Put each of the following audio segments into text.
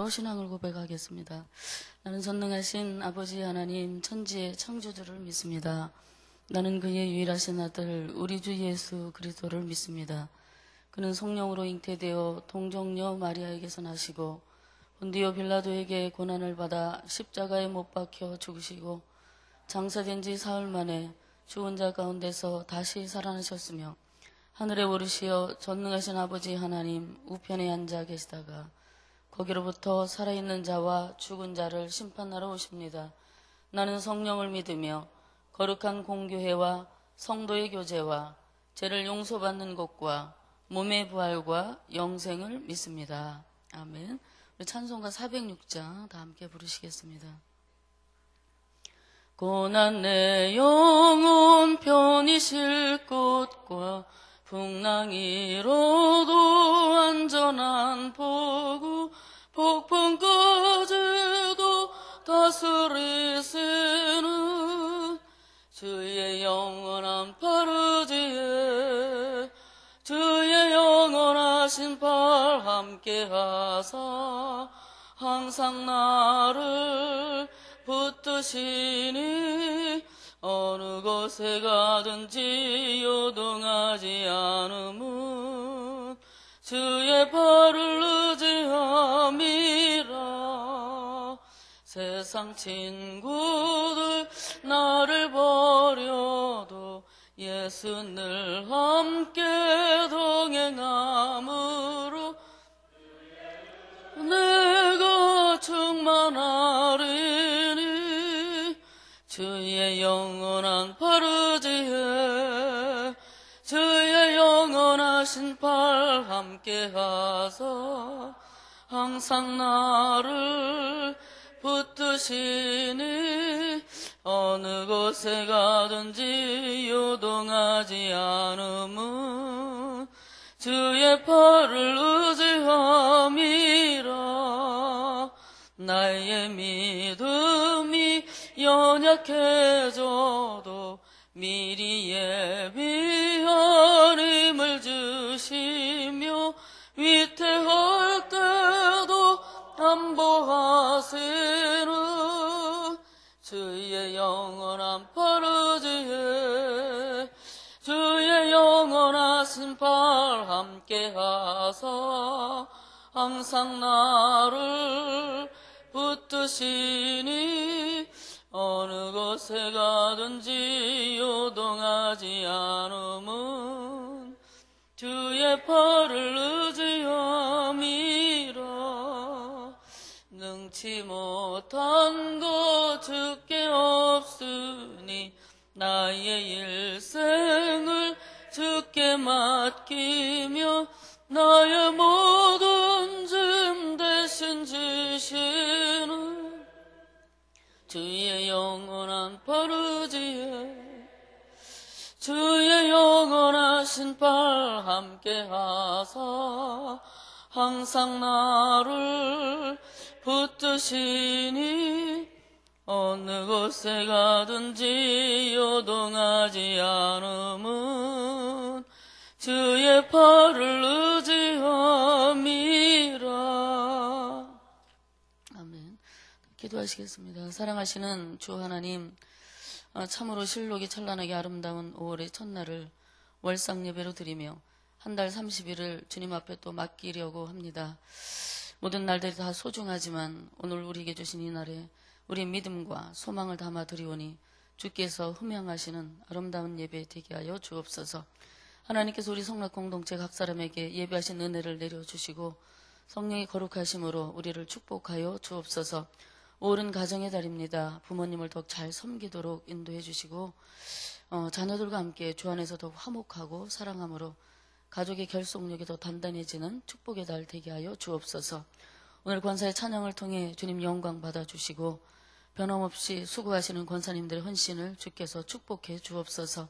신앙을 고백하겠습니다. 나는 전능하신 아버지 하나님 천지의 창조주를 믿습니다. 나는 그의 유일하신 아들 우리 주 예수 그리스도를 믿습니다. 그는 성령으로 잉태되어 동정녀 마리아에게서 나시고 본디오 빌라도에게 고난을 받아 십자가에 못 박혀 죽으시고 장사된 지 사흘 만에 죽은 자 가운데서 다시 살아나셨으며 하늘에 오르시어 전능하신 아버지 하나님 우편에 앉아 계시다가 거기로부터 살아있는 자와 죽은 자를 심판하러 오십니다. 나는 성령을 믿으며 거룩한 공교회와 성도의 교제와 죄를 용서받는 것과 몸의 부활과 영생을 믿습니다. 아멘. 우리 찬송가 406장 다 함께 부르시겠습니다. 고난 내 영혼 편히 쉴 곳과 풍랑이로도 안전한 포구 폭풍까지도 다스리시는 주의 영원한 파르지에 주의 영원하신 팔 함께하사 항상 나를 붙드시니 어느 곳에 가든지 요동하지 않음은 주의 발을 의지함이라. 세상 친구들 나를 버려도 예수 늘 함께 동행함으로 내가 충만하리니 주의 영원한 파르지에 주의 영원하신 팔 함께하사 항상 나를 붙드시니 어느 곳에 가든지 요동하지 않음은 주의 팔을 의지함이라. 나의 믿음이 연약해져도 미리 예비한 힘을 주시며 위태할 때도 안보하시는 주의 영원한 파르지에 주의 영원하신 팔 함께하사 항상 나를 붙드시니 어느 곳에 가든지 요동하지 않음은 주의 팔을 의지함이라. 능치 못한 것 주께 없으니 나의 일생을 주께 맡기며 나의 모든 짐 대신 지시는 주의 영원한 파르지에 주의 영원하신 팔 함께하사 항상 나를 붙드시니 어느 곳에 가든지 요동하지 않음은 주의 팔을 의지함이라. 아멘. 기도하시겠습니다. 사랑하시는 주 하나님, 참으로 실록이 찬란하게 아름다운 5월의 첫날을 월상 예배로 드리며 한 달 30일을 주님 앞에 또 맡기려고 합니다. 모든 날들이 다 소중하지만 오늘 우리에게 주신 이 날에 우리의 믿음과 소망을 담아 드리오니 주께서 흠양하시는 아름다운 예배 되게 하여 주옵소서. 하나님께서 우리 성락 공동체 각 사람에게 예배하신 은혜를 내려주시고 성령의 거룩하심으로 우리를 축복하여 주옵소서. 5월은 가정의 달입니다. 부모님을 더욱 잘 섬기도록 인도해 주시고 자녀들과 함께 주 안에서 더욱 화목하고 사랑함으로 가족의 결속력이 더 단단해지는 축복의 달 되게 하여 주옵소서. 오늘 권사의 찬양을 통해 주님 영광 받아주시고 변함없이 수고하시는 권사님들의 헌신을 주께서 축복해 주옵소서.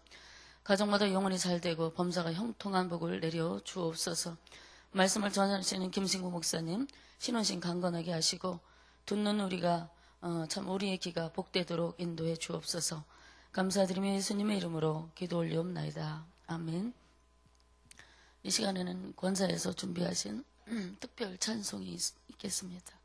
가정마다 영혼이 잘되고 범사가 형통한 복을 내려 주옵소서. 말씀을 전하시는 김신구 목사님 신혼신 강건하게 하시고 듣는 우리가 참 우리의 귀가 복되도록 인도해 주옵소서. 감사드리며 예수님의 이름으로 기도 올리옵나이다. 아멘. 이 시간에는 권사에서 준비하신 특별 찬송이 있겠습니다.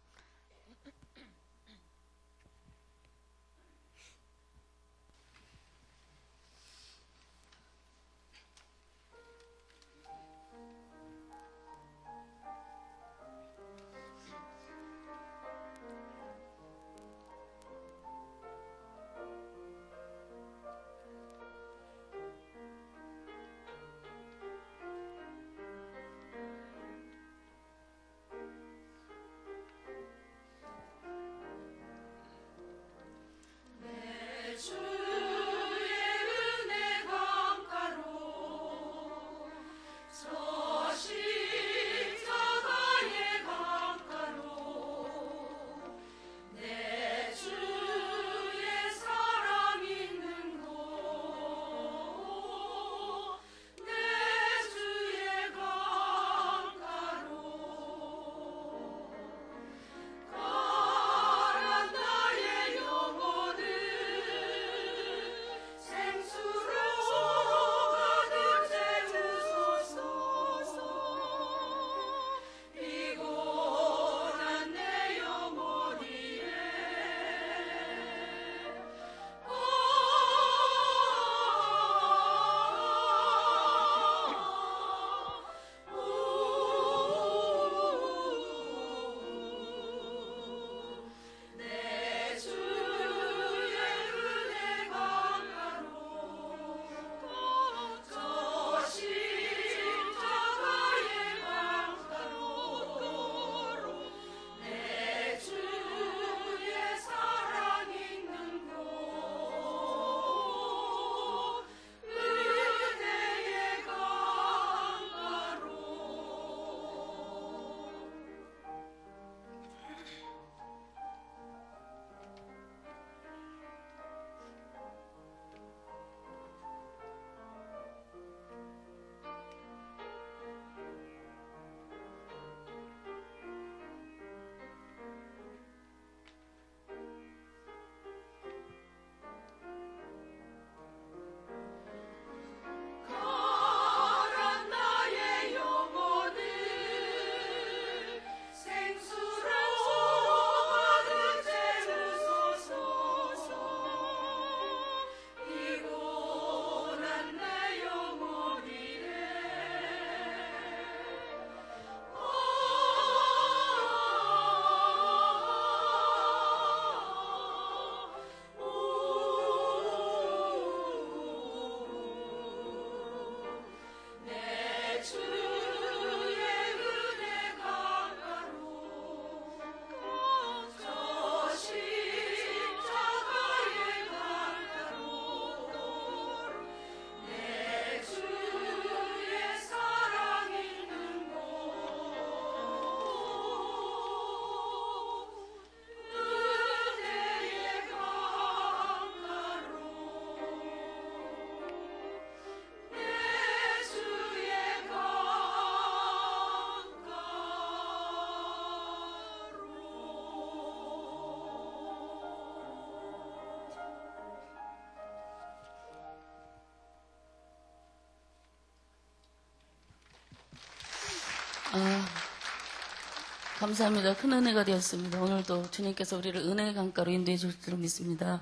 감사합니다. 큰 은혜가 되었습니다. 오늘도 주님께서 우리를 은혜의 강가로 인도해 줄 줄 믿습니다.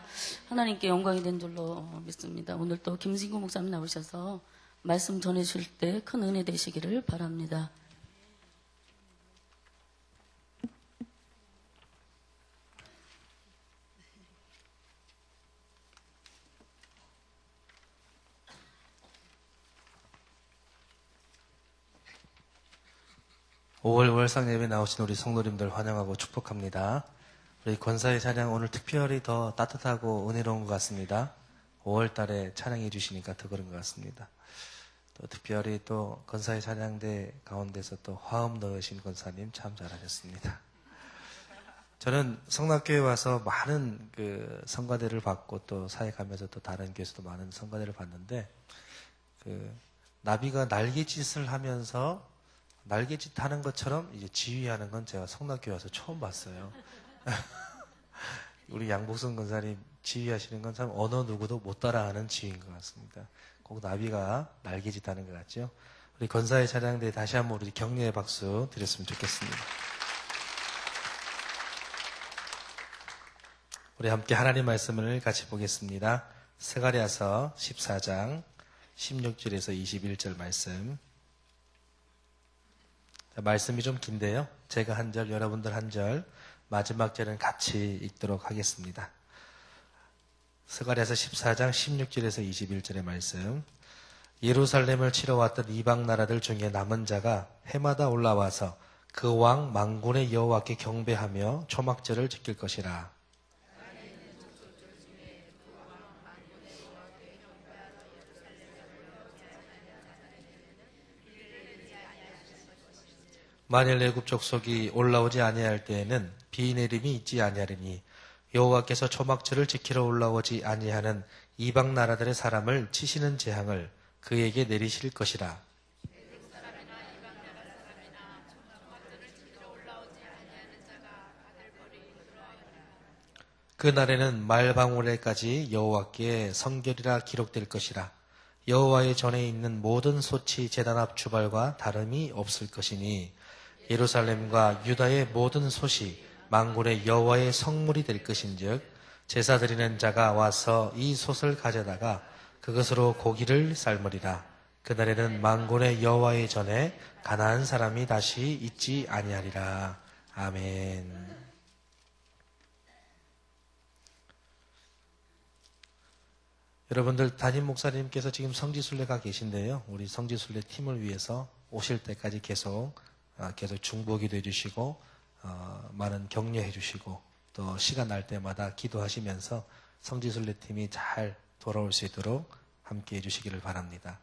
하나님께 영광이 된 줄로 믿습니다. 오늘 또 김진구 목사님 나오셔서 말씀 전해주실 때 큰 은혜 되시기를 바랍니다. (5월) 월상 예배 나오신 우리 성도님들 환영하고 축복합니다. 우리 권사의 찬양 오늘 특별히 더 따뜻하고 은혜로운 것 같습니다. 5월 달에 찬양해 주시니까 더 그런 것 같습니다. 또 특별히 또 권사의 찬양대 가운데서 또 화음 넣으신 권사님 참 잘하셨습니다. 저는 성락교회 와서 많은 그 성가대를 받고 또 사역하면서 또 다른 교회에서도 많은 성가대를 받는데 그 나비가 날개짓을 하면서 날개짓 하는 것처럼 이제 지휘하는 건 제가 성락교회 와서 처음 봤어요. 우리 양복선 권사님 지휘하시는 건 참 어느 누구도 못 따라하는 지휘인 것 같습니다. 꼭 나비가 날개짓 하는 것 같죠? 우리 권사의 찬양대에 다시 한번 우리 격려의 박수 드렸으면 좋겠습니다. 우리 함께 하나님 말씀을 같이 보겠습니다. 스가랴서 14장 16절에서 21절 말씀. 말씀이 좀 긴데요. 제가 한 절, 여러분들 한 절, 마지막 절은 같이 읽도록 하겠습니다. 스가랴서 14장 16절에서 21절의 말씀. 예루살렘을 치러 왔던 이방 나라들 중에 남은 자가 해마다 올라와서 그 왕 만군의 여호와께 경배하며 초막절을 지킬 것이라. 만일 애굽 족속이 올라오지 아니할 때에는 비 내림이 있지 아니하리니 여호와께서 초막절을 지키러 올라오지 아니하는 이방 나라들의 사람을 치시는 재앙을 그에게 내리실 것이라. 그날에는 말방울에까지 여호와께 성결이라 기록될 것이라. 여호와의 전에 있는 모든 소치 제단 앞 주발과 다름이 없을 것이니 예루살렘과 유다의 모든 솥이 만군의 여호와의 성물이 될 것인즉 제사 드리는 자가 와서 이 솥을 가져다가 그것으로 고기를 삶으리라. 그날에는 만군의 여호와의 전에 가나안 사람이 다시 있지 아니하리라. 아멘. 여러분들 담임 목사님께서 지금 성지순례가 계신데요. 우리 성지순례 팀을 위해서 오실 때까지 계속 중보기도 해주시고 많은 격려해 주시고 또 시간 날 때마다 기도하시면서 성지순례팀이 잘 돌아올 수 있도록 함께 해주시기를 바랍니다.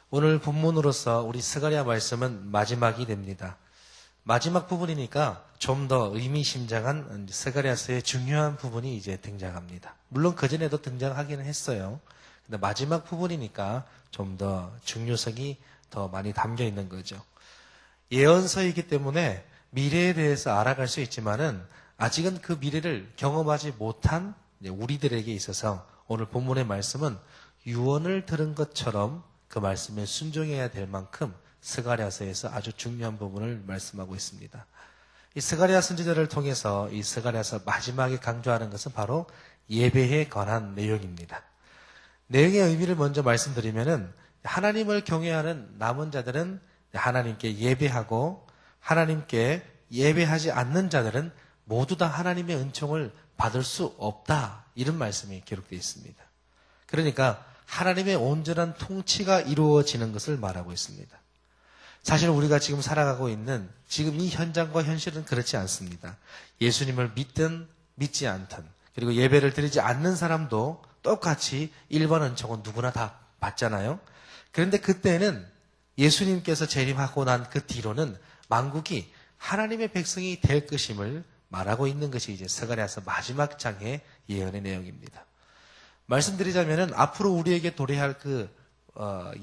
오늘 본문으로서 우리 스가랴 말씀은 마지막이 됩니다. 마지막 부분이니까 좀 더 의미심장한 스가랴서의 중요한 부분이 이제 등장합니다. 물론 그전에도 등장하기는 했어요. 근데 마지막 부분이니까 좀 더 중요성이 더 많이 담겨 있는 거죠. 예언서이기 때문에 미래에 대해서 알아갈 수 있지만은 아직은 그 미래를 경험하지 못한 우리들에게 있어서 오늘 본문의 말씀은 유언을 들은 것처럼 그 말씀에 순종해야 될 만큼 스가랴서에서 아주 중요한 부분을 말씀하고 있습니다. 이 스가랴 선지자를 통해서 이 스가랴서 마지막에 강조하는 것은 바로 예배에 관한 내용입니다. 내용의 의미를 먼저 말씀드리면은 하나님을 경외하는 남은 자들은 하나님께 예배하고 하나님께 예배하지 않는 자들은 모두 다 하나님의 은총을 받을 수 없다. 이런 말씀이 기록되어 있습니다. 그러니까 하나님의 온전한 통치가 이루어지는 것을 말하고 있습니다. 사실 우리가 지금 살아가고 있는 지금 이 현장과 현실은 그렇지 않습니다. 예수님을 믿든 믿지 않든 그리고 예배를 드리지 않는 사람도 똑같이 일반 은총은 누구나 다 받잖아요. 그런데 그때는 예수님께서 재림하고 난 그 뒤로는 만국이 하나님의 백성이 될 것임을 말하고 있는 것이 이제 스가랴서 마지막 장의 예언의 내용입니다. 말씀드리자면은 앞으로 우리에게 도래할 그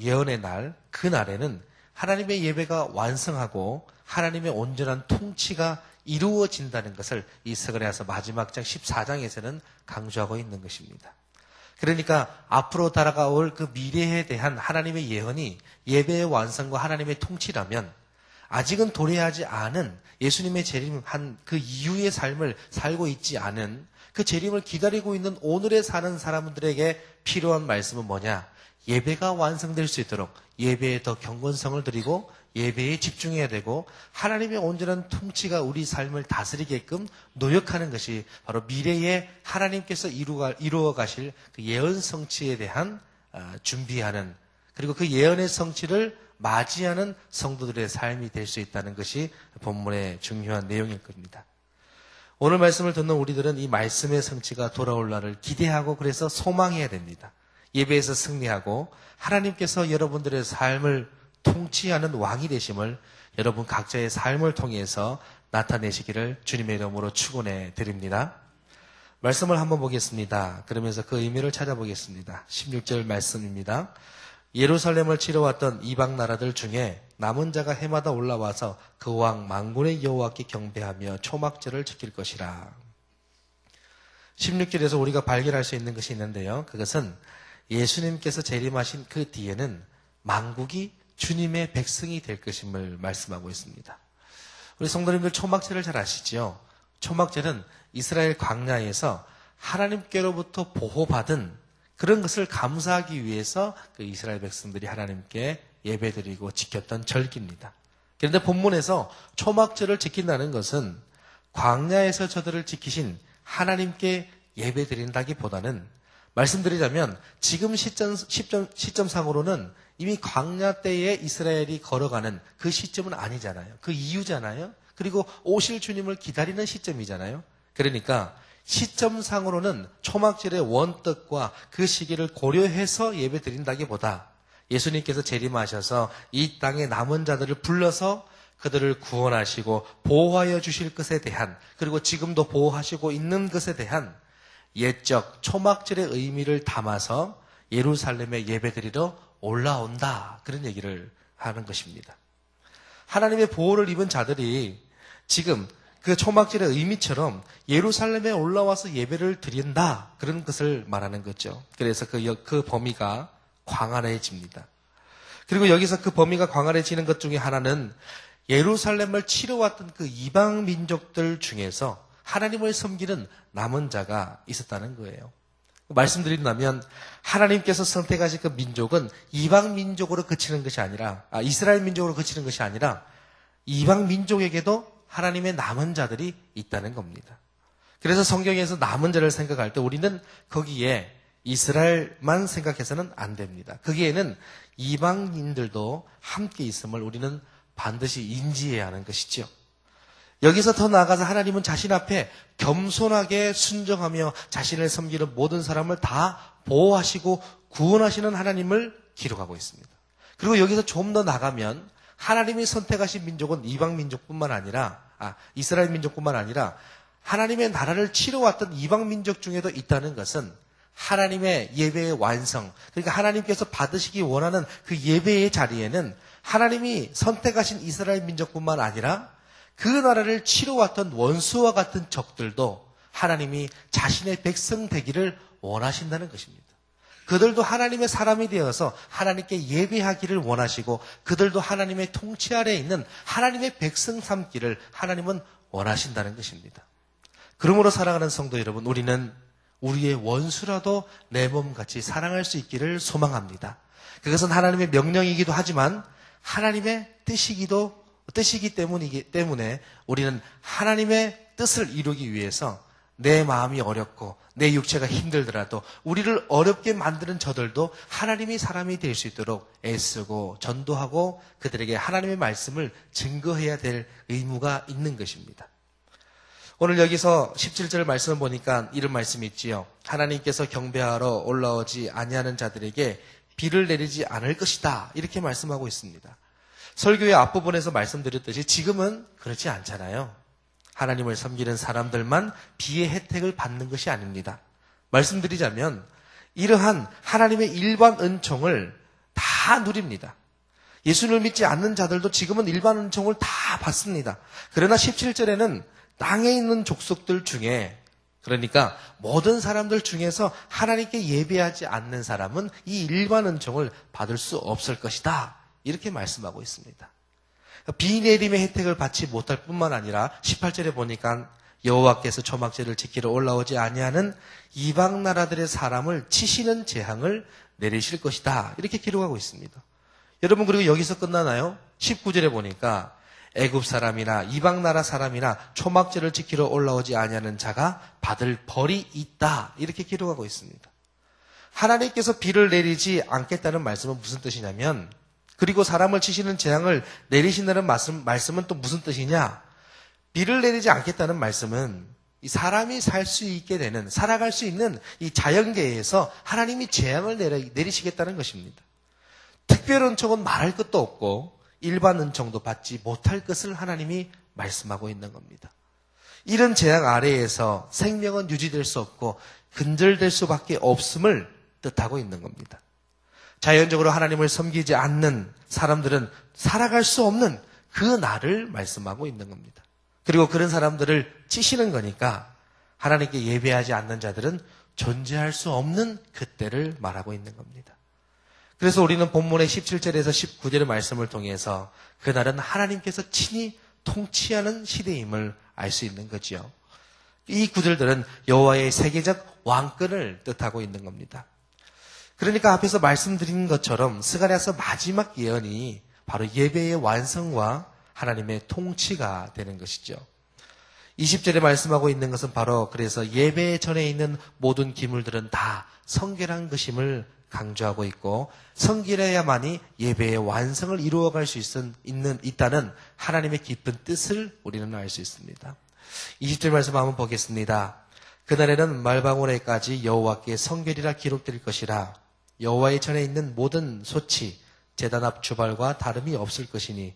예언의 날, 그 날에는 하나님의 예배가 완성하고 하나님의 온전한 통치가 이루어진다는 것을 이 스가랴서 마지막 장 14장에서는 강조하고 있는 것입니다. 그러니까 앞으로 다가올 그 미래에 대한 하나님의 예언이 예배의 완성과 하나님의 통치라면 아직은 도래하지 않은 예수님의 재림한 그 이후의 삶을 살고 있지 않은 그 재림을 기다리고 있는 오늘에 사는 사람들에게 필요한 말씀은 뭐냐? 예배가 완성될 수 있도록 예배에 더 경건성을 드리고 예배에 집중해야 되고 하나님의 온전한 통치가 우리 삶을 다스리게끔 노력하는 것이 바로 미래에 하나님께서 이루어 가실 그 예언 성취에 대한 준비하는, 그리고 그 예언의 성취를 맞이하는 성도들의 삶이 될 수 있다는 것이 본문의 중요한 내용일 겁니다. 오늘 말씀을 듣는 우리들은 이 말씀의 성취가 돌아올 날을 기대하고 그래서 소망해야 됩니다. 예배에서 승리하고 하나님께서 여러분들의 삶을 통치하는 왕이 되심을 여러분 각자의 삶을 통해서 나타내시기를 주님의 이름으로 축원해 드립니다. 말씀을 한번 보겠습니다. 그러면서 그 의미를 찾아보겠습니다. 16절 말씀입니다. 예루살렘을 치러왔던 이방 나라들 중에 남은 자가 해마다 올라와서 그 왕 만군의 여호와께 경배하며 초막절을 지킬 것이라. 16절에서 우리가 발견할 수 있는 것이 있는데요. 그것은 예수님께서 재림하신 그 뒤에는 만국이 주님의 백성이 될 것임을 말씀하고 있습니다. 우리 성도님들 초막절을 잘 아시죠? 초막절은 이스라엘 광야에서 하나님께로부터 보호받은 그런 것을 감사하기 위해서 그 이스라엘 백성들이 하나님께 예배드리고 지켰던 절기입니다. 그런데 본문에서 초막절을 지킨다는 것은 광야에서 저들을 지키신 하나님께 예배드린다기보다는, 말씀드리자면 지금 시점상으로는 이미 광야 때에 이스라엘이 걸어가는 그 시점은 아니잖아요. 그 이유잖아요. 그리고 오실 주님을 기다리는 시점이잖아요. 그러니까 시점상으로는 초막절의 원뜻과 그 시기를 고려해서 예배 드린다기보다 예수님께서 재림하셔서 이 땅의 남은 자들을 불러서 그들을 구원하시고 보호하여 주실 것에 대한, 그리고 지금도 보호하시고 있는 것에 대한 옛적 초막절의 의미를 담아서 예루살렘에 예배드리러 올라온다, 그런 얘기를 하는 것입니다. 하나님의 보호를 입은 자들이 지금 그 초막절의 의미처럼 예루살렘에 올라와서 예배를 드린다, 그런 것을 말하는 거죠. 그래서 그 범위가 광활해집니다. 그리고 여기서 그 범위가 광활해지는 것 중에 하나는 예루살렘을 치러왔던 그 이방 민족들 중에서 하나님을 섬기는 남은 자가 있었다는 거예요. 말씀드린다면 하나님께서 선택하신 그 민족은 이방 민족으로 그치는 것이 아니라, 이스라엘 민족으로 그치는 것이 아니라 이방 민족에게도 하나님의 남은 자들이 있다는 겁니다. 그래서 성경에서 남은 자를 생각할 때 우리는 거기에 이스라엘만 생각해서는 안 됩니다. 거기에는 이방인들도 함께 있음을 우리는 반드시 인지해야 하는 것이죠. 여기서 더 나아가서 하나님은 자신 앞에 겸손하게 순종하며 자신을 섬기는 모든 사람을 다 보호하시고 구원하시는 하나님을 기록하고 있습니다. 그리고 여기서 좀 더 나가면 하나님이 선택하신 민족은 이방 민족뿐만 아니라, 이스라엘 민족뿐만 아니라 하나님의 나라를 치러왔던 이방 민족 중에도 있다는 것은 하나님의 예배의 완성, 그러니까 하나님께서 받으시기 원하는 그 예배의 자리에는 하나님이 선택하신 이스라엘 민족뿐만 아니라 그 나라를 치러왔던 원수와 같은 적들도 하나님이 자신의 백성 되기를 원하신다는 것입니다. 그들도 하나님의 사람이 되어서 하나님께 예배하기를 원하시고 그들도 하나님의 통치 아래에 있는 하나님의 백성 삼기를 하나님은 원하신다는 것입니다. 그러므로 사랑하는 성도 여러분, 우리는 우리의 원수라도 내 몸같이 사랑할 수 있기를 소망합니다. 그것은 하나님의 명령이기도 하지만 하나님의 뜻이기 때문에 우리는 하나님의 뜻을 이루기 위해서 내 마음이 어렵고 내 육체가 힘들더라도 우리를 어렵게 만드는 저들도 하나님이 사람이 될 수 있도록 애쓰고 전도하고 그들에게 하나님의 말씀을 증거해야 될 의무가 있는 것입니다. 오늘 여기서 17절 말씀을 보니까 이런 말씀이 있지요. 하나님께서 경배하러 올라오지 아니하는 자들에게 비를 내리지 않을 것이다, 이렇게 말씀하고 있습니다. 설교의 앞부분에서 말씀드렸듯이 지금은 그렇지 않잖아요. 하나님을 섬기는 사람들만 비의 혜택을 받는 것이 아닙니다. 말씀드리자면 이러한 하나님의 일반 은총을 다 누립니다. 예수를 믿지 않는 자들도 지금은 일반 은총을 다 받습니다. 그러나 17절에는 땅에 있는 족속들 중에, 그러니까 모든 사람들 중에서 하나님께 예배하지 않는 사람은 이 일반 은총을 받을 수 없을 것이다, 이렇게 말씀하고 있습니다. 비 내림의 혜택을 받지 못할 뿐만 아니라 18절에 보니까 여호와께서 초막제를 지키러 올라오지 아니하는 이방 나라들의 사람을 치시는 재앙을 내리실 것이다. 이렇게 기록하고 있습니다. 여러분, 그리고 여기서 끝나나요? 19절에 보니까 애굽 사람이나 이방 나라 사람이나 초막제를 지키러 올라오지 아니하는 자가 받을 벌이 있다. 이렇게 기록하고 있습니다. 하나님께서 비를 내리지 않겠다는 말씀은 무슨 뜻이냐면, 그리고 사람을 치시는 재앙을 내리신다는 말씀은 또 무슨 뜻이냐? 비를 내리지 않겠다는 말씀은 이 사람이 살 수 있게 되는, 살아갈 수 있는 이 자연계에서 하나님이 재앙을 내리시겠다는 것입니다. 특별 은총은 말할 것도 없고 일반 은총도 받지 못할 것을 하나님이 말씀하고 있는 겁니다. 이런 재앙 아래에서 생명은 유지될 수 없고 근절될 수밖에 없음을 뜻하고 있는 겁니다. 자연적으로 하나님을 섬기지 않는 사람들은 살아갈 수 없는 그 날을 말씀하고 있는 겁니다. 그리고 그런 사람들을 치시는 거니까 하나님께 예배하지 않는 자들은 존재할 수 없는 그때를 말하고 있는 겁니다. 그래서 우리는 본문의 17절에서 19절의 말씀을 통해서 그날은 하나님께서 친히 통치하는 시대임을 알 수 있는 거지요. 이 구절들은 여호와의 세계적 왕권을 뜻하고 있는 겁니다. 그러니까 앞에서 말씀드린 것처럼 스가랴서 마지막 예언이 바로 예배의 완성과 하나님의 통치가 되는 것이죠. 20절에 말씀하고 있는 것은 바로 그래서 예배 전에 있는 모든 기물들은 다 성결한 것임을 강조하고 있고, 성결해야만이 예배의 완성을 이루어갈 수 있다는 하나님의 깊은 뜻을 우리는 알 수 있습니다. 20절 말씀 한번 보겠습니다. 그날에는 말방울에까지 여호와께 성결이라 기록될 것이라. 여호와의 전에 있는 모든 소치 제단 앞 주발과 다름이 없을 것이니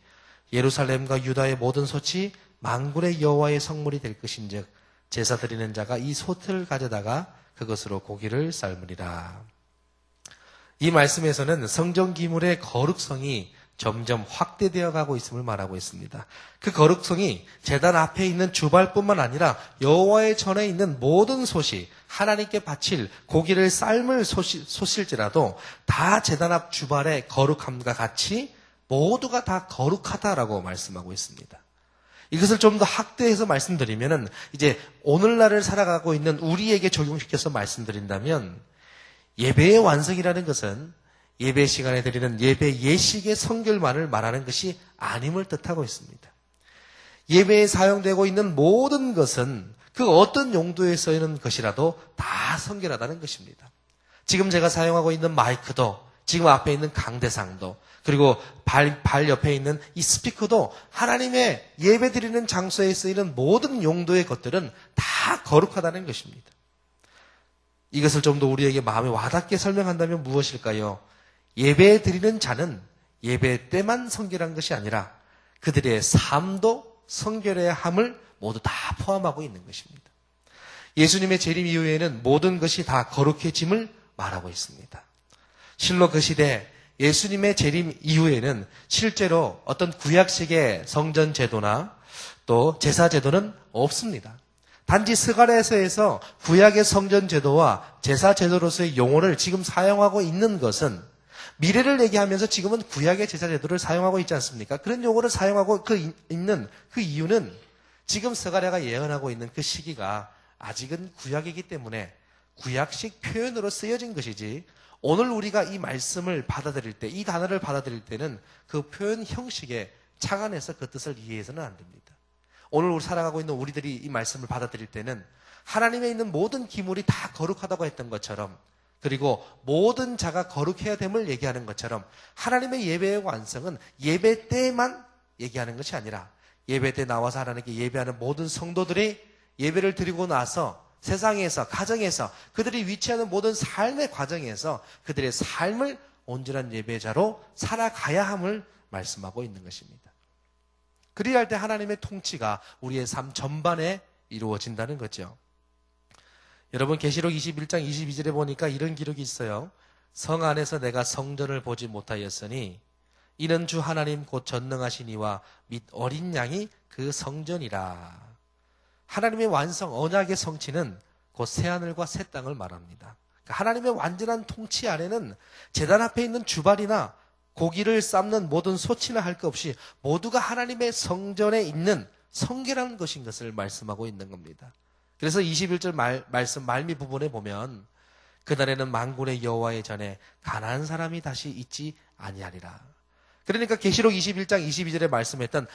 예루살렘과 유다의 모든 소치 만군의 여호와의 성물이 될 것인즉 제사 드리는 자가 이 솥을 가져다가 그것으로 고기를 삶으리라. 이 말씀에서는 성전 기물의 거룩성이 점점 확대되어 가고 있음을 말하고 있습니다. 그 거룩성이 제단 앞에 있는 주발뿐만 아니라 여호와의 전에 있는 모든 솥이 하나님께 바칠 고기를 삶을 솥일지라도 다 제단 앞 주발의 거룩함과 같이 모두가 다 거룩하다라고 말씀하고 있습니다. 이것을 좀 더 확대해서 말씀드리면은 이제 오늘날을 살아가고 있는 우리에게 적용시켜서 말씀드린다면, 예배의 완성이라는 것은 예배 시간에 드리는 예배 예식의 성결만을 말하는 것이 아님을 뜻하고 있습니다. 예배에 사용되고 있는 모든 것은 그 어떤 용도에 쓰이는 것이라도 다 성결하다는 것입니다. 지금 제가 사용하고 있는 마이크도, 지금 앞에 있는 강대상도, 그리고 발 옆에 있는 이 스피커도 하나님의 예배 드리는 장소에 쓰이는 모든 용도의 것들은 다 거룩하다는 것입니다. 이것을 좀 더 우리에게 마음에 와닿게 설명한다면 무엇일까요? 예배 드리는 자는 예배 때만 성결한 것이 아니라 그들의 삶도 성결해야 함을 모두 다 포함하고 있는 것입니다. 예수님의 재림 이후에는 모든 것이 다 거룩해짐을 말하고 있습니다. 실로 그 시대 예수님의 재림 이후에는 실제로 어떤 구약식의 성전 제도나 또 제사 제도는 없습니다. 단지 스가랴서에서 구약의 성전 제도와 제사 제도로서의 용어를 지금 사용하고 있는 것은 미래를 얘기하면서 지금은 구약의 제사 제도를 사용하고 있지 않습니까? 그런 용어를 사용하고 있는 그 이유는 지금 스가랴가 예언하고 있는 그 시기가 아직은 구약이기 때문에 구약식 표현으로 쓰여진 것이지, 오늘 우리가 이 말씀을 받아들일 때, 이 단어를 받아들일 때는 그 표현 형식에 착안해서 그 뜻을 이해해서는 안 됩니다. 오늘 살아가고 있는 우리들이 이 말씀을 받아들일 때는 하나님에 있는 모든 기물이 다 거룩하다고 했던 것처럼, 그리고 모든 자가 거룩해야 됨을 얘기하는 것처럼 하나님의 예배의 완성은 예배 때만 얘기하는 것이 아니라 예배 때 나와서 하나님께 예배하는 모든 성도들이 예배를 드리고 나서 세상에서, 가정에서 그들이 위치하는 모든 삶의 과정에서 그들의 삶을 온전한 예배자로 살아가야 함을 말씀하고 있는 것입니다. 그리야 할 때 하나님의 통치가 우리의 삶 전반에 이루어진다는 거죠. 여러분, 계시록 21장 22절에 보니까 이런 기록이 있어요. 성 안에서 내가 성전을 보지 못하였으니 이는 주 하나님 곧 전능하신 이와 및 어린 양이 그 성전이라. 하나님의 완성, 언약의 성취는 곧 새하늘과 새 땅을 말합니다. 그러니까 하나님의 완전한 통치 안에는 제단 앞에 있는 주발이나 고기를 삶는 모든 소치나 할 것 없이 모두가 하나님의 성전에 있는 성결한 것인 것을 말씀하고 있는 겁니다. 그래서 21절 말씀 말미 부분에 보면 그날에는 만군의 여호와의 전에 가난한 사람이 다시 있지 아니하리라. 그러니까 계시록 21장 22절에 말씀했던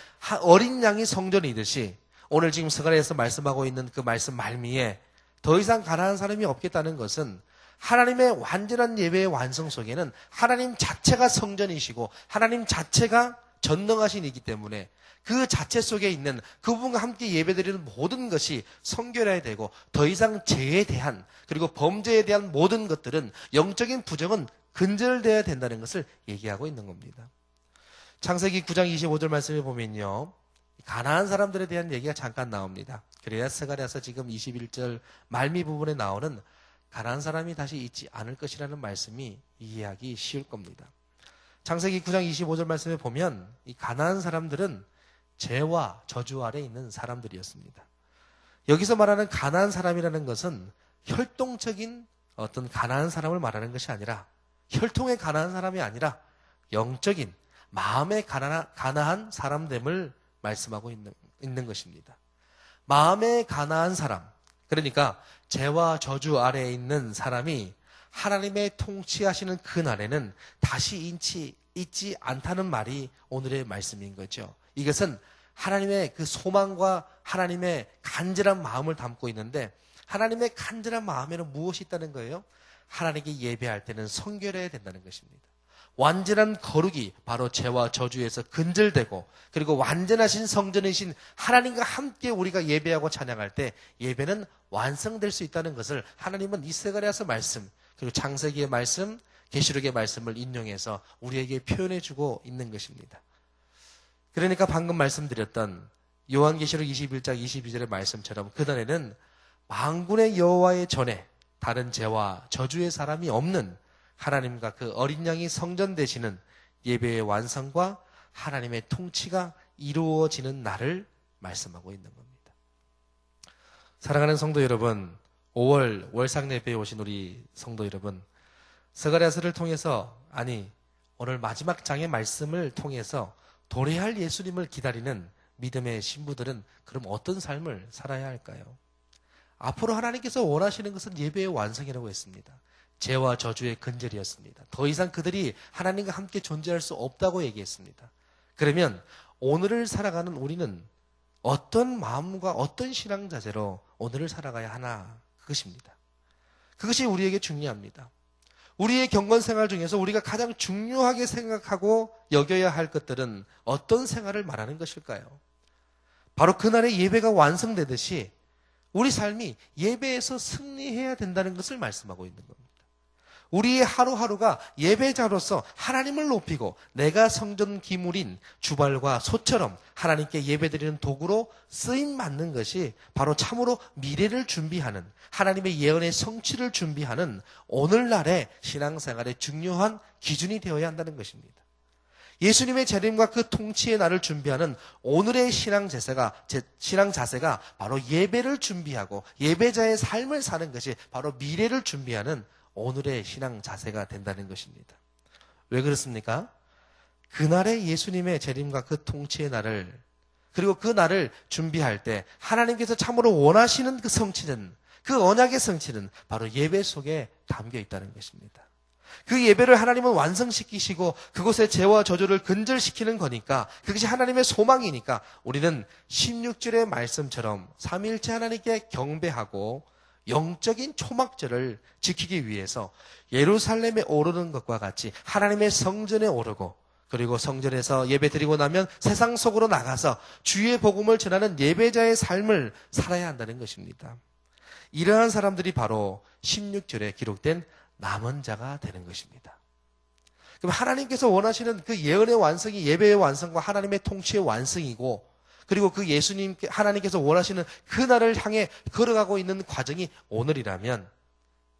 어린 양이 성전이듯이 오늘 지금 스가랴에서 말씀하고 있는 그 말씀 말미에 더 이상 가난한 사람이 없겠다는 것은 하나님의 완전한 예배의 완성 속에는 하나님 자체가 성전이시고 하나님 자체가 전능하신 이기 때문에 그 자체 속에 있는 그분과 함께 예배드리는 모든 것이 성결해야 되고 더 이상 죄에 대한 그리고 범죄에 대한 모든 것들은 영적인 부정은 근절되어야 된다는 것을 얘기하고 있는 겁니다. 창세기 9장 25절 말씀에 보면요. 가난한 사람들에 대한 얘기가 잠깐 나옵니다. 그래야 스가랴서 지금 21절 말미 부분에 나오는 가난한 사람이 다시 있지 않을 것이라는 말씀이 이해하기 쉬울 겁니다. 창세기 9장 25절 말씀에 보면 이 가난한 사람들은 죄와 저주 아래 있는 사람들이었습니다. 여기서 말하는 가난한 사람이라는 것은 혈통적인 어떤 가난한 사람을 말하는 것이 아니라 혈통의 가난한 사람이 아니라 영적인 마음의 가난한 사람됨을 말씀하고 있는 것입니다. 마음의 가난한 사람, 그러니까 죄와 저주 아래에 있는 사람이 하나님의 통치하시는 그 날에는 다시 있지 않다는 말이 오늘의 말씀인 거죠. 이것은 하나님의 그 소망과 하나님의 간절한 마음을 담고 있는데 하나님의 간절한 마음에는 무엇이 있다는 거예요? 하나님께 예배할 때는 성결해야 된다는 것입니다. 완전한 거룩이 바로 죄와 저주에서 근절되고 그리고 완전하신 성전이신 하나님과 함께 우리가 예배하고 찬양할 때 예배는 완성될 수 있다는 것을 하나님은 이 스가랴서 말씀 그리고 창세기의 말씀, 계시록의 말씀을 인용해서 우리에게 표현해 주고 있는 것입니다. 그러니까 방금 말씀드렸던 요한계시록 21장 22절의 말씀처럼 그날에는 만군의 여호와의 전에 다른 죄와 저주의 사람이 없는 하나님과 그 어린 양이 성전 되시는 예배의 완성과 하나님의 통치가 이루어지는 날을 말씀하고 있는 겁니다. 사랑하는 성도 여러분, 5월 월상 예배에 오신 우리 성도 여러분, 스가랴서를 통해서 오늘 마지막 장의 말씀을 통해서 도래할 예수님을 기다리는 믿음의 신부들은 그럼 어떤 삶을 살아야 할까요? 앞으로 하나님께서 원하시는 것은 예배의 완성이라고 했습니다. 죄와 저주의 근절이었습니다. 더 이상 그들이 하나님과 함께 존재할 수 없다고 얘기했습니다. 그러면 오늘을 살아가는 우리는 어떤 마음과 어떤 신앙 자세로 오늘을 살아가야 하나 그것입니다. 그것이 우리에게 중요합니다. 우리의 경건 생활 중에서 우리가 가장 중요하게 생각하고 여겨야 할 것들은 어떤 생활을 말하는 것일까요? 바로 그날의 예배가 완성되듯이 우리 삶이 예배에서 승리해야 된다는 것을 말씀하고 있는 겁니다. 우리의 하루하루가 예배자로서 하나님을 높이고 내가 성전 기물인 주발과 소처럼 하나님께 예배드리는 도구로 쓰임 받는 것이 바로 참으로 미래를 준비하는 하나님의 예언의 성취를 준비하는 오늘날의 신앙생활의 중요한 기준이 되어야 한다는 것입니다. 예수님의 재림과 그 통치의 날을 준비하는 오늘의 신앙 자세가 바로 예배를 준비하고 예배자의 삶을 사는 것이 바로 미래를 준비하는 오늘의 신앙 자세가 된다는 것입니다. 왜 그렇습니까? 그날의 예수님의 재림과 그 통치의 날을 그리고 그 날을 준비할 때 하나님께서 참으로 원하시는 그 성취는 그 언약의 성취는 바로 예배 속에 담겨 있다는 것입니다. 그 예배를 하나님은 완성시키시고 그곳의 죄와 저주를 근절시키는 거니까 그것이 하나님의 소망이니까 우리는 16절의 말씀처럼 삼위일체 하나님께 경배하고 영적인 초막절을 지키기 위해서 예루살렘에 오르는 것과 같이 하나님의 성전에 오르고 그리고 성전에서 예배드리고 나면 세상 속으로 나가서 주의 복음을 전하는 예배자의 삶을 살아야 한다는 것입니다. 이러한 사람들이 바로 16절에 기록된 남은 자가 되는 것입니다. 그럼 하나님께서 원하시는 그 예언의 완성이 예배의 완성과 하나님의 통치의 완성이고 그리고 그 예수님 하나님께서 원하시는 그 날을 향해 걸어가고 있는 과정이 오늘이라면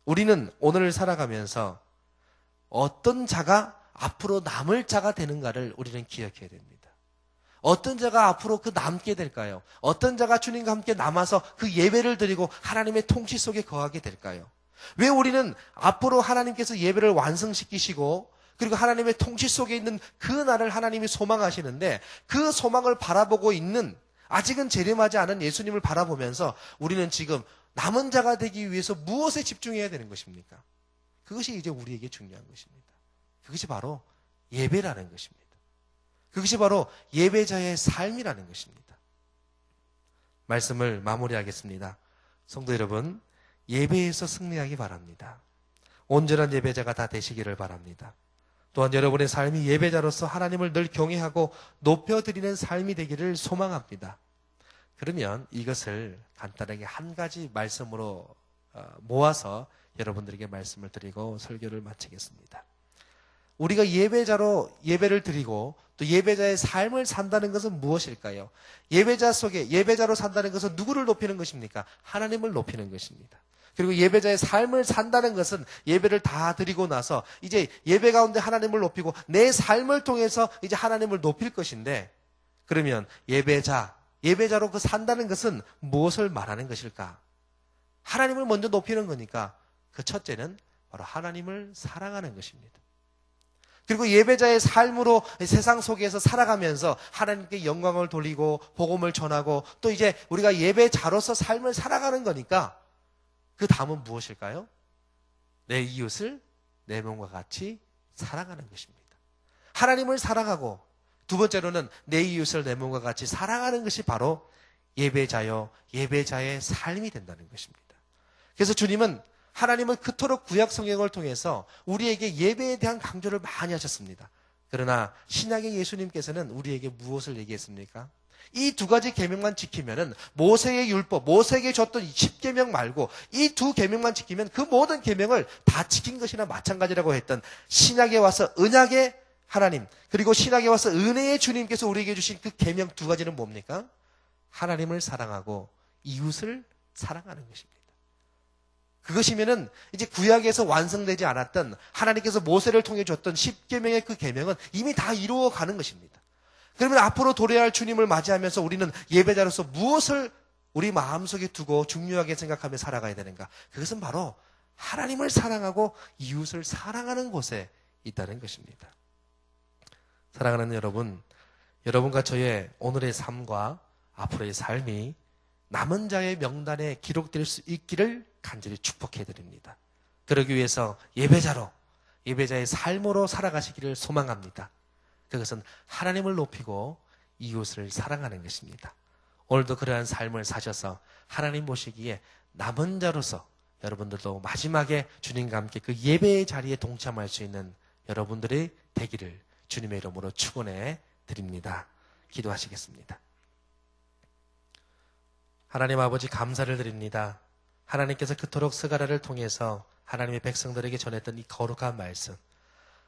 우리는 오늘을 살아가면서 어떤 자가 앞으로 남을 자가 되는가를 우리는 기억해야 됩니다. 어떤 자가 앞으로 그 남게 될까요? 어떤 자가 주님과 함께 남아서 그 예배를 드리고 하나님의 통치 속에 거하게 될까요? 왜 우리는 앞으로 하나님께서 예배를 완성시키시고 그리고 하나님의 통치 속에 있는 그 날을 하나님이 소망하시는데 그 소망을 바라보고 있는 아직은 재림하지 않은 예수님을 바라보면서 우리는 지금 남은 자가 되기 위해서 무엇에 집중해야 되는 것입니까? 그것이 이제 우리에게 중요한 것입니다. 그것이 바로 예배라는 것입니다. 그것이 바로 예배자의 삶이라는 것입니다. 말씀을 마무리하겠습니다. 성도 여러분, 예배에서 승리하기 바랍니다. 온전한 예배자가 다 되시기를 바랍니다. 또한 여러분의 삶이 예배자로서 하나님을 늘 경외하고 높여드리는 삶이 되기를 소망합니다. 그러면 이것을 간단하게 한 가지 말씀으로 모아서 여러분들에게 말씀을 드리고 설교를 마치겠습니다. 우리가 예배자로 예배를 드리고 또 예배자의 삶을 산다는 것은 무엇일까요? 예배자 속에 예배자로 산다는 것은 누구를 높이는 것입니까? 하나님을 높이는 것입니다. 그리고 예배자의 삶을 산다는 것은 예배를 다 드리고 나서 이제 예배 가운데 하나님을 높이고 내 삶을 통해서 이제 하나님을 높일 것인데, 그러면 예배자로 그 산다는 것은 무엇을 말하는 것일까? 하나님을 먼저 높이는 거니까 그 첫째는 바로 하나님을 사랑하는 것입니다. 그리고 예배자의 삶으로 세상 속에서 살아가면서 하나님께 영광을 돌리고 복음을 전하고 또 이제 우리가 예배자로서 삶을 살아가는 거니까 그 다음은 무엇일까요? 내 이웃을 내 몸과 같이 사랑하는 것입니다. 하나님을 사랑하고 두 번째로는 내 이웃을 내 몸과 같이 사랑하는 것이 바로 예배자의 삶이 된다는 것입니다. 그래서 주님은 하나님은 그토록 구약 성경을 통해서 우리에게 예배에 대한 강조를 많이 하셨습니다. 그러나 신약의 예수님께서는 우리에게 무엇을 얘기했습니까? 이 두 가지 계명만 지키면은 모세의 율법, 모세에게 줬던 10계명 말고 이 두 계명만 지키면 그 모든 계명을 다 지킨 것이나 마찬가지라고 했던 신약에 와서 언약의 하나님, 그리고 신약에 와서 은혜의 주님께서 우리에게 주신 그 계명 두 가지는 뭡니까? 하나님을 사랑하고 이웃을 사랑하는 것입니다. 그것이면은 이제 구약에서 완성되지 않았던 하나님께서 모세를 통해 줬던 10계명의 그 계명은 이미 다 이루어 가는 것입니다. 그러면 앞으로 도래할 할 주님을 맞이하면서 우리는 예배자로서 무엇을 우리 마음속에 두고 중요하게 생각하며 살아가야 되는가? 그것은 바로 하나님을 사랑하고 이웃을 사랑하는 곳에 있다는 것입니다. 사랑하는 여러분, 여러분과 저의 오늘의 삶과 앞으로의 삶이 남은 자의 명단에 기록될 수 있기를 간절히 축복해 드립니다. 그러기 위해서 예배자의 삶으로 살아가시기를 소망합니다. 그것은 하나님을 높이고 이웃을 사랑하는 것입니다. 오늘도 그러한 삶을 사셔서 하나님 보시기에 남은 자로서 여러분들도 마지막에 주님과 함께 그 예배의 자리에 동참할 수 있는 여러분들이 되기를 주님의 이름으로 축원해 드립니다. 기도하시겠습니다. 하나님 아버지 감사를 드립니다. 하나님께서 그토록 스가랴를 통해서 하나님의 백성들에게 전했던 이 거룩한 말씀,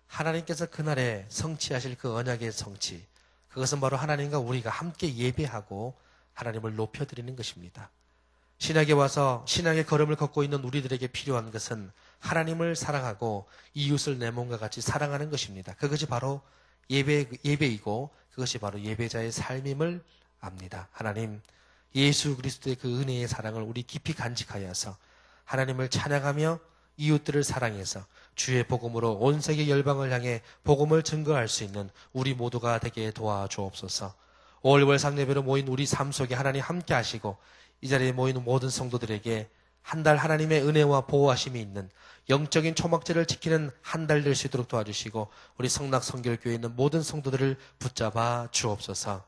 하나님께서 그날에 성취하실 그 언약의 성취, 그것은 바로 하나님과 우리가 함께 예배하고 하나님을 높여드리는 것입니다. 신약에 와서 신앙의 걸음을 걷고 있는 우리들에게 필요한 것은 하나님을 사랑하고 이웃을 내 몸과 같이 사랑하는 것입니다. 그것이 바로 예배이고 그것이 바로 예배자의 삶임을 압니다. 하나님, 예수 그리스도의 그 은혜의 사랑을 우리 깊이 간직하여서 하나님을 찬양하며 이웃들을 사랑해서 주의 복음으로 온 세계 열방을 향해 복음을 증거할 수 있는 우리 모두가 되게 도와주옵소서. 5월 상례배로 모인 우리 삶 속에 하나님 함께 하시고 이 자리에 모인 모든 성도들에게 한 달 하나님의 은혜와 보호하심이 있는 영적인 초막절을 지키는 한 달 될 수 있도록 도와주시고 우리 성락성결교회에 있는 모든 성도들을 붙잡아 주옵소서.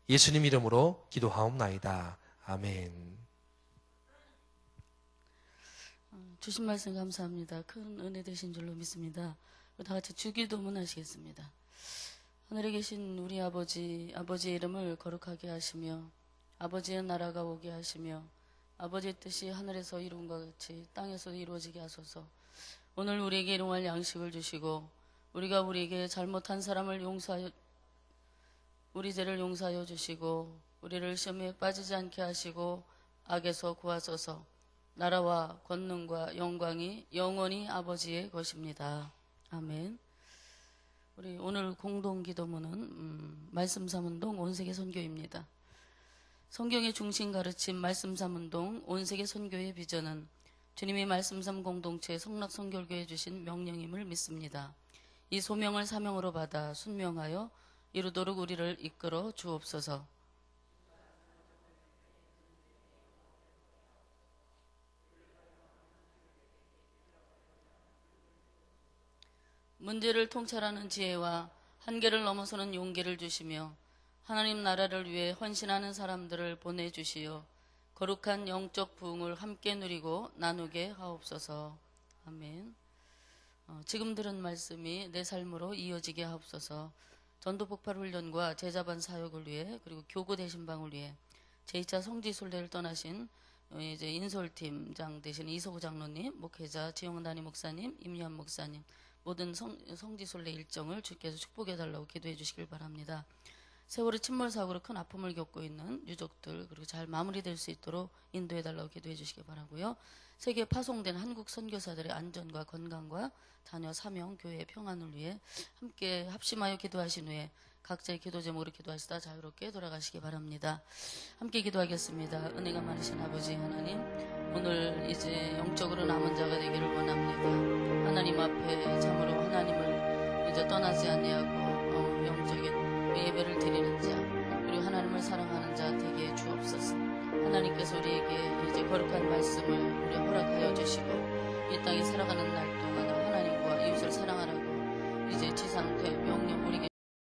예수님 이름으로 기도하옵나이다. 아멘. 주신 말씀 감사합니다. 큰 은혜 되신 줄로 믿습니다. 다 같이 주기도문 하시겠습니다. 하늘에 계신 우리 아버지의 이름을 거룩하게 하시며 아버지의 나라가 오게 하시며 아버지의 뜻이 하늘에서 이룬 것 같이 땅에서도 이루어지게 하소서. 오늘 우리에게 일용할 양식을 주시고 우리가 우리에게 잘못한 사람을 우리 죄를 용서하여 주시고 우리를 시험에 빠지지 않게 하시고 악에서 구하소서. 나라와 권능과 영광이 영원히 아버지의 것입니다. 아멘. 우리 오늘 공동기도문은 말씀 삼운동 온세계 선교입니다. 성경의 중심 가르침 말씀 삼운동 온세계 선교의 비전은 주님이 말씀 삼 공동체 성락선결교에 주신 명령임을 믿습니다. 이 소명을 사명으로 받아 순명하여 이루도록 우리를 이끌어 주옵소서. 문제를 통찰하는 지혜와 한계를 넘어서는 용기를 주시며 하나님 나라를 위해 헌신하는 사람들을 보내주시어 거룩한 영적 부흥을 함께 누리고 나누게 하옵소서. 아멘. 지금 들은 말씀이 내 삶으로 이어지게 하옵소서. 전도폭발 훈련과 제자반 사역을 위해 그리고 교구 대신방을 위해 제2차 성지순례를 떠나신 이제 인솔팀장 되신 이서구 장로님, 목회자 지용은 담임 목사님, 임유한 목사님 모든 성지순례 일정을 주께서 축복해달라고 기도해 주시길 바랍니다. 세월의 침몰사고로 큰 아픔을 겪고 있는 유족들 그리고 잘 마무리될 수 있도록 인도해달라고 기도해 주시기 바라고요. 세계에 파송된 한국 선교사들의 안전과 건강과 자녀 사명, 교회의 평안을 위해 함께 합심하여 기도하신 후에 각자의 기도 제목으로 기도하시다 자유롭게 돌아가시기 바랍니다. 함께 기도하겠습니다. 은혜가 많으신 아버지 하나님, 오늘 이제 영적으로 남은 자가 되기를 원합니다. 하나님 앞에 참으로 하나님을 이제 떠나지 아니하고 영적인 예배를 드리는 자 그리고 하나님을 사랑하는 자 되게 주옵소서. 하나님께서 우리에게 이제 거룩한 말씀을 우리 허락하여 주시고 이 땅에 살아가는 날 동안 하나님과 이웃을 사랑하라고 이제 지상대 명령